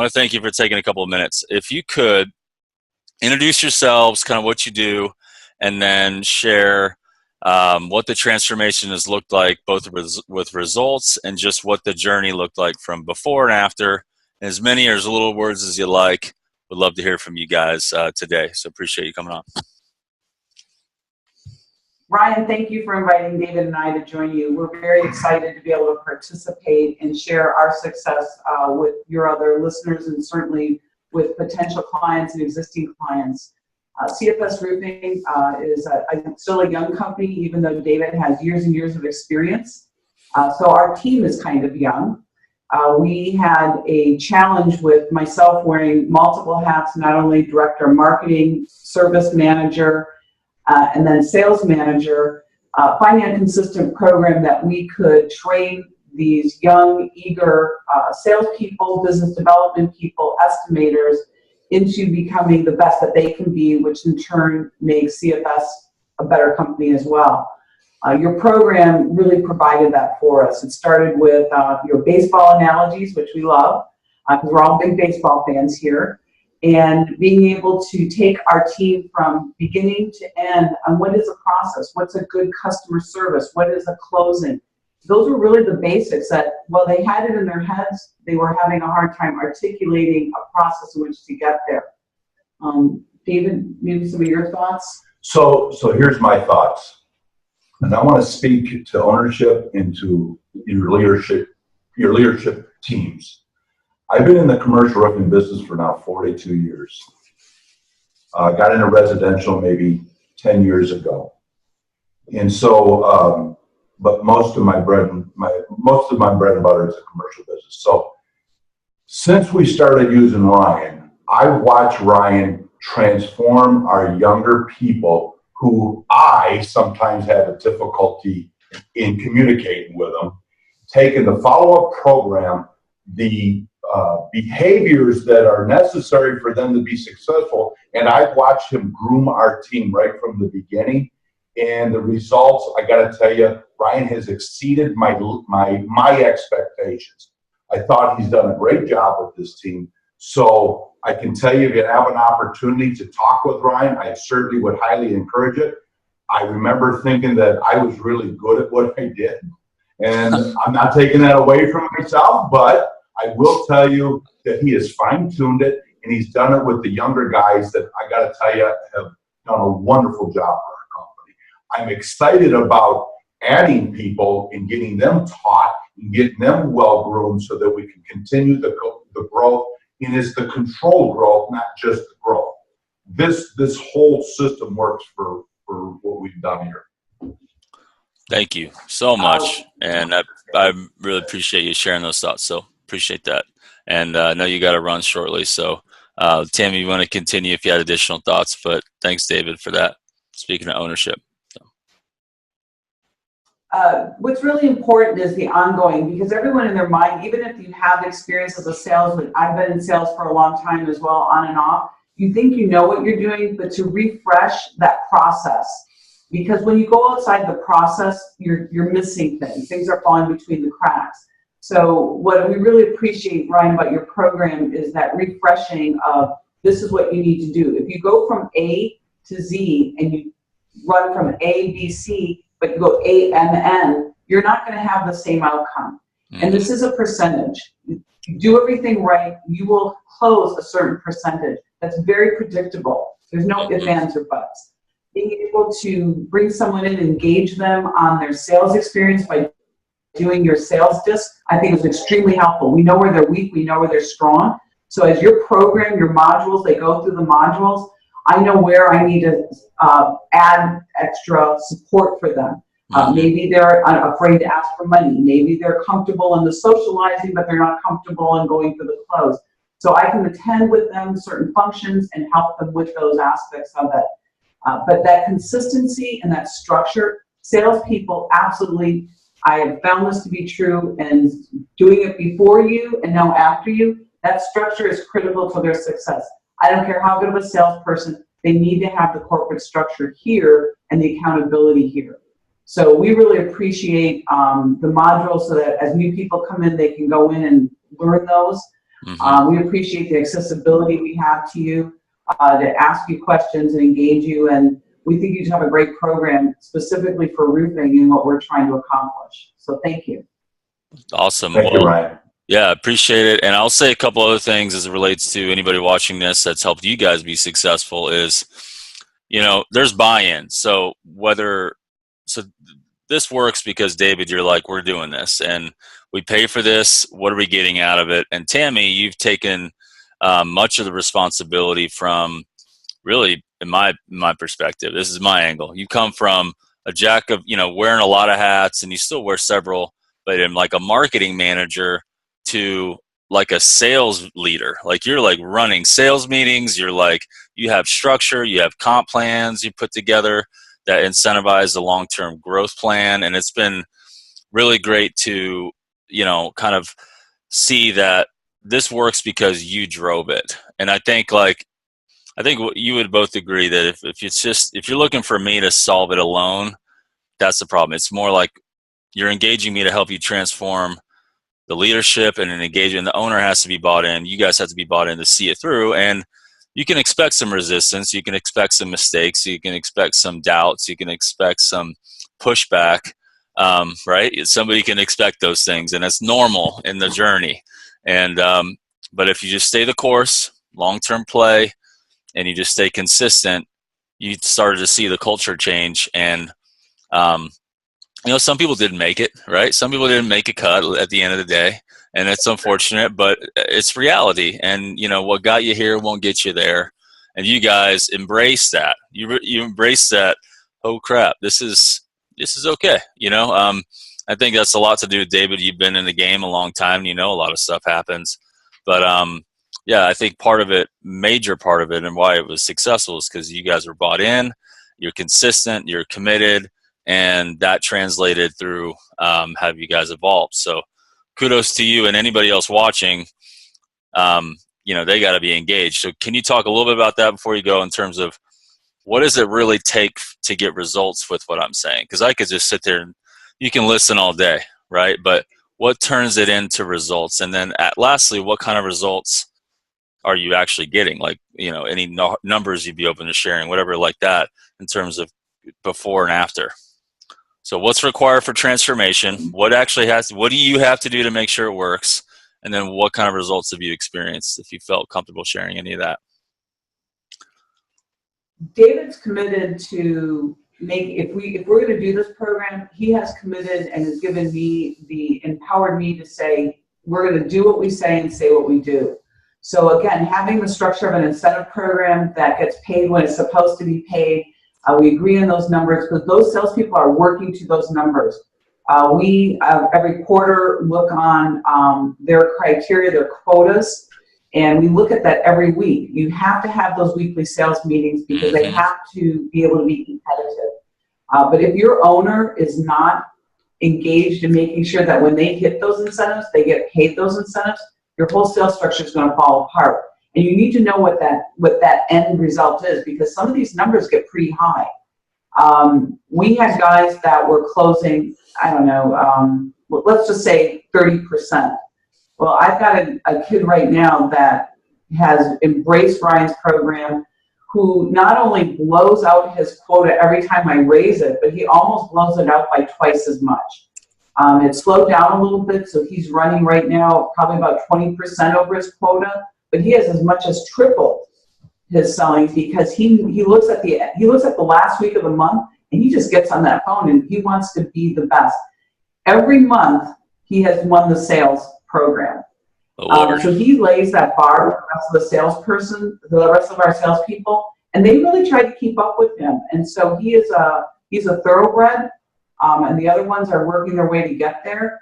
want to thank you for taking a couple of minutes. If you could introduce yourselves, kind of what you do, and then share what the transformation has looked like, both with results and just what the journey looked like from before and after. As many or as little words as you like. Would love to hear from you guys today. So appreciate you coming on. Ryan, thank you for inviting David and I to join you. We're very excited to be able to participate and share our success with your other listeners and certainly with potential clients and existing clients. CFS Roofing is still a young company, even though David has years and years of experience. So our team is kind of young. We had a challenge with myself wearing multiple hats, not only director of marketing, service manager, and then sales manager, finding a consistent program that we could train these young, eager salespeople, business development people, estimators into becoming the best that they can be, which in turn makes CFS a better company as well. Your program really provided that for us. It started with your baseball analogies, which we love, because we're all big baseball fans here, and being able to take our team from beginning to end on what is a process, what's a good customer service, what is a closing. Those were really the basics that, while they had it in their heads, they were having a hard time articulating a process in which to get there. David, maybe some of your thoughts? So here's my thoughts. And I want to speak to ownership and to your leadership teams. I've been in the commercial roofing business for now 42 years. Got into residential maybe 10 years ago. And so, but most of my bread and butter is a commercial business. So since we started using Ryan, I watched Ryan transform our younger people who I sometimes have a difficulty in communicating with them, taking the follow-up program, the behaviors that are necessary for them to be successful, and I've watched him groom our team right from the beginning. And the results, I got to tell you, Ryan has exceeded my expectations. I thought he's done a great job with this team. So I can tell you, if you have an opportunity to talk with Ryan, I certainly would highly encourage it. I remember thinking that I was really good at what I did. And I'm not taking that away from myself, but I will tell you that he has fine-tuned it, and he's done it with the younger guys that I got to tell you have done a wonderful job for our company. I'm excited about adding people and getting them taught and getting them well-groomed so that we can continue the growth. And it's the controlled growth, not just the growth. This whole system works for what we've done here. Thank you so much. And I really appreciate you sharing those thoughts. So appreciate that. And I know you got to run shortly. So Tammy, you want to continue if you had additional thoughts, but thanks, David, for that. Speaking of ownership. What's really important is the ongoing, because everyone in their mind, even if you have experience as a salesman, I've been in sales for a long time as well, on and off, you think you know what you're doing, but to refresh that process. Because when you go outside the process, you're missing things. Things are falling between the cracks. So what we really appreciate, Ryan, about your program is that refreshing of this is what you need to do. If you go from A to Z and you run from A, B, C, but you go A, M, N, you're not going to have the same outcome. And this is a percentage. You do everything right, you will close a certain percentage. That's very predictable. There's no ifs, ands, or buts. Being able to bring someone in, engage them on their sales experience by doing your sales disc, I think is extremely helpful. We know where they're weak, we know where they're strong. So as your program, your modules, they go through the modules, I know where I need to add extra support for them. Maybe they're afraid to ask for money. Maybe they're comfortable in the socializing, but they're not comfortable in going for the close. So I can attend with them certain functions and help them with those aspects of it. But that consistency and that structure, salespeople absolutely, I have found this to be true, and doing it before you and now after you, that structure is critical to their success. I don't care how good of a salesperson, they need to have the corporate structure here and the accountability here. So we really appreciate the modules so that as new people come in, they can go in and learn those. Mm-hmm. We appreciate the accessibility we have to you, to ask you questions and engage you. And we think you have a great program specifically for roofing and what we're trying to accomplish. So thank you. Awesome. Thank you, Ryan. Yeah, appreciate it. And I'll say a couple other things as it relates to anybody watching this that's helped you guys be successful is, there's buy-in. So this works because, David, you're like, we're doing this and we pay for this. What are we getting out of it? And Tammy, you've taken much of the responsibility from, really, in my perspective, this is my angle. You come from a jack of, wearing a lot of hats, and you still wear several, but in like a marketing manager to like a sales leader. Like, you're like running sales meetings. You're like, you have structure, you have comp plans you put together that incentivize the long-term growth plan. And it's been really great to, kind of see that this works because you drove it. And I think you would both agree that if you're looking for me to solve it alone, that's the problem. It's more like you're engaging me to help you transform the leadership and an engagement. The owner has to be bought in. You guys have to be bought in to see it through. And you can expect some resistance. You can expect some mistakes. You can expect some doubts. You can expect some pushback, right? Somebody can expect those things, and it's normal in the journey. And but if you just stay the course, long-term play, and you just stay consistent, you started to see the culture change. And some people didn't make it, right? Some people didn't make a cut at the end of the day, and it's unfortunate, but it's reality. And what got you here won't get you there. And you guys embrace that. You embrace that. Oh crap, this is okay. I think that's a lot to do with David. You've been in the game a long time. A lot of stuff happens, but yeah, I think major part of it, and why it was successful is because you guys were bought in. You're consistent. You're committed. And that translated through how you guys evolved. So kudos to you, and anybody else watching, they got to be engaged. So can you talk a little bit about that before you go, in terms of what does it really take to get results with what I'm saying? Because I could just sit there and you can listen all day, right? But what turns it into results? And then lastly, what kind of results are you actually getting? Like, any numbers you'd be open to sharing, whatever like that, in terms of before and after. So what's required for transformation? What do you have to do to make sure it works? And then what kind of results have you experienced, if you felt comfortable sharing any of that? David's committed to if we're going to do this program, he has committed and has empowered me to say, we're going to do what we say and say what we do. So again, having the structure of an incentive program that gets paid when it's supposed to be paid, we agree on those numbers because those salespeople are working to those numbers. We every quarter look on their criteria, their quotas, and we look at that every week. You have to have those weekly sales meetings because they have to be able to be competitive. But if your owner is not engaged in making sure that when they hit those incentives, they get paid those incentives, your whole sales structure is going to fall apart. And you need to know what that end result is, because some of these numbers get pretty high. We had guys that were closing, let's just say 30%. Well, I've got a kid right now that has embraced Ryan's program, who not only blows out his quota every time I raise it, but he almost blows it out by twice as much. It slowed down a little bit, so he's running right now probably about 20% over his quota. But he has as much as triple his selling because he looks at the last week of the month, and he just gets on that phone and he wants to be the best. Every month he has won the sales program. So he lays that bar for the rest of our salespeople, and they really try to keep up with him. And so he's a thoroughbred, and the other ones are working their way to get there.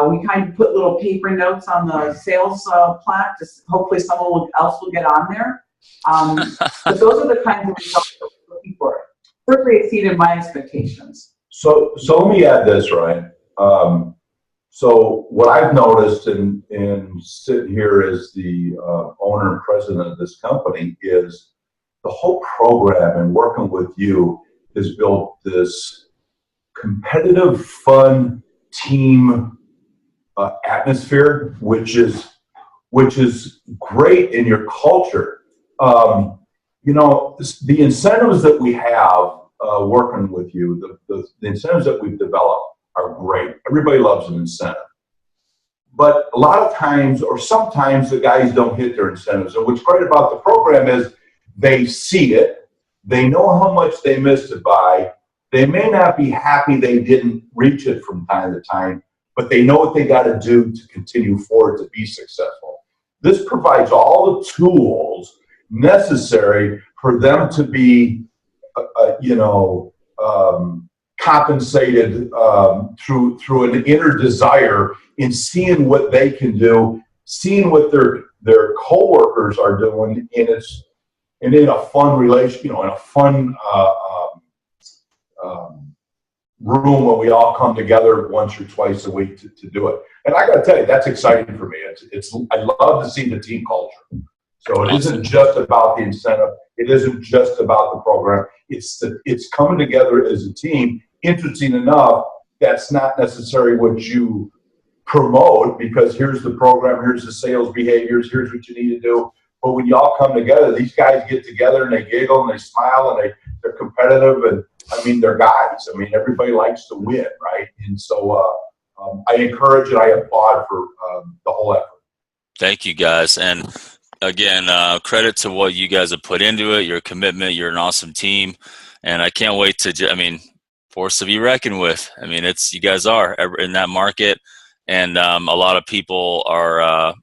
We kind of put little paper notes on the sales plaque. Hopefully someone else will get on there. But those are the kinds of results that we're looking for. Certainly exceeded my expectations. So let me add this, Ryan. So what I've noticed in sitting here as the owner and president of this company is the whole program and working with you has built this competitive, fun team atmosphere, which is which is great in your culture. You know, the incentives that we have working with you, the incentives that we've developed are great. Everybody loves an incentive. But a lot of times, or sometimes, the guys don't hit their incentives. And what's great about the program is they see it, they know how much they missed it by. They may not be happy they didn't reach it from time to time, but they know what they got to do to continue forward to be successful. This provides all the tools necessary for them to be, compensated through an inner desire in seeing what they can do, seeing what their coworkers are doing, and in a fun relation, in a fun room when we all come together once or twice a week to do it. And I got to tell you, that's exciting for me. I love to see the team culture. So it isn't just about the incentive. It isn't just about the program. It's coming together as a team. Interesting enough, that's not necessarily what you promote, because here's the program, here's the sales behaviors, here's what you need to do. But when you all come together, these guys get together and they giggle and they smile and they're competitive, and I mean, they're guys. I mean, everybody likes to win, right? And so I encourage and I applaud for the whole effort. Thank you, guys. And again, credit to what you guys have put into it, your commitment. You're an awesome team. And I can't wait to, force to be reckoned with. You guys are in that market. And a lot of people are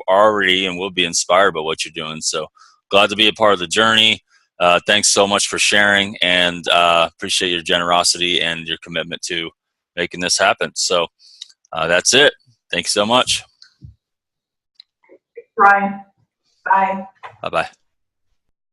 already and will be inspired by what you're doing. So glad to be a part of the journey. Thanks so much for sharing, and appreciate your generosity and your commitment to making this happen. So that's it. Thanks so much. Brian, bye. Bye-bye.